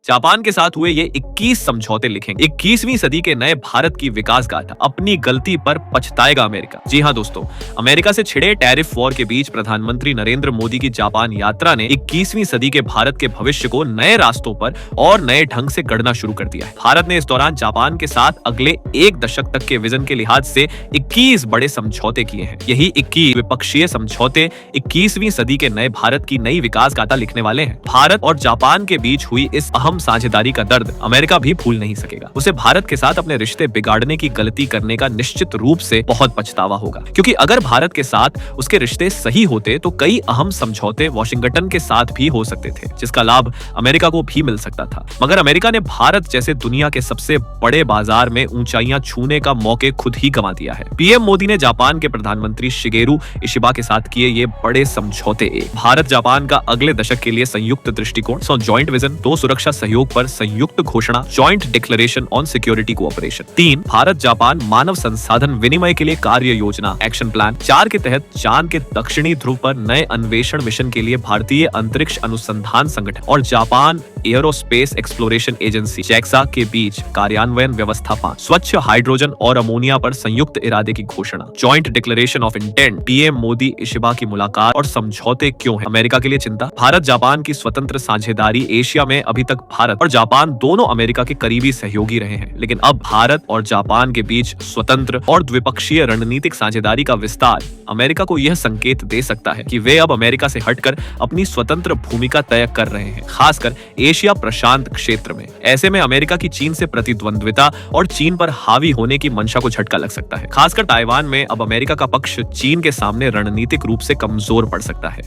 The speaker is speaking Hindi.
जापान के साथ हुए ये 21 समझौते लिखेंगे 21वीं सदी के नए भारत की विकास गाथा। अपनी गलती पर पछताएगा अमेरिका। जी हाँ दोस्तों, अमेरिका से छिड़े टैरिफ वॉर के बीच प्रधानमंत्री नरेंद्र मोदी की जापान यात्रा ने 21वीं सदी के भारत के भविष्य को नए रास्तों पर और नए ढंग से गढ़ना शुरू कर दिया है। भारत ने इस दौरान जापान के साथ अगले एक दशक तक के विजन के लिहाज से 21 बड़े समझौते किए हैं। यही 21 द्विपक्षीय समझौते 21वीं सदी के नए भारत की नई विकास गाथा लिखने वाले हैं। भारत और जापान के बीच हुई इस अहम साझेदारी का दर्द अमेरिका भी भूल नहीं सकेगा। उसे भारत के साथ अपने रिश्ते बिगाड़ने की गलती करने का निश्चित रूप से बहुत पछतावा होगा, क्योंकि अगर भारत के साथ उसके रिश्ते सही होते तो कई अहम समझौते वॉशिंगटन के साथ भी हो सकते थे, जिसका लाभ अमेरिका को भी मिल सकता था। मगर अमेरिका ने भारत जैसे दुनिया के सबसे बड़े बाजार में ऊंचाइयां छूने का मौके खुद ही गंवा दिया है। पीएम मोदी ने जापान के प्रधानमंत्री शिगेरू इशिबा के साथ किए ये बड़े समझौते भारत जापान का अगले दशक के लिए संयुक्त दृष्टिकोण, जॉइंट विजन, 2 सुरक्षा सहयोग पर संयुक्त घोषणा, joint declaration on security cooperation, 3 Bharat Japan मानव संसाधन विनिमय के लिए कार्य योजना, एक्शन प्लान, 4 के तहत चांद के दक्षिणी ध्रुव पर नए अन्वेषण मिशन के लिए भारतीय अंतरिक्ष अनुसंधान संगठन और Japan aerospace exploration agency JAXA के बीच कार्यान्वयन व्यवस्था, 5 स्वच्छ हाइड्रोजन और अमोनिया पर संयुक्त इरादे की घोषणा, joint declaration of intent, PM Modi Ishiba की मुलाकात और समझौते क्यों है अमेरिका के लिए चिंता। भारत जापान की स्वतंत्र साझेदारी एशिया में अभी तक भारत और जापान दोनों अमेरिका के करीबी सहयोगी रहे हैं, लेकिन अब भारत और जापान के बीच स्वतंत्र और द्विपक्षीय रणनीतिक साझेदारी का विस्तार अमेरिका को यह संकेत दे सकता है कि वे अब अमेरिका से हटकर अपनी स्वतंत्र भूमिका तय कर रहे हैं, खासकर एशिया प्रशांत क्षेत्र में। ऐसे में अमेरिका की चीन से प्रतिद्वंद्विता और चीन पर हावी होने की मंशा को झटका लग सकता है। खासकर ताइवान में अब अमेरिका का पक्ष चीन के सामने रणनीतिक रूप से कमजोर पड़ सकता है।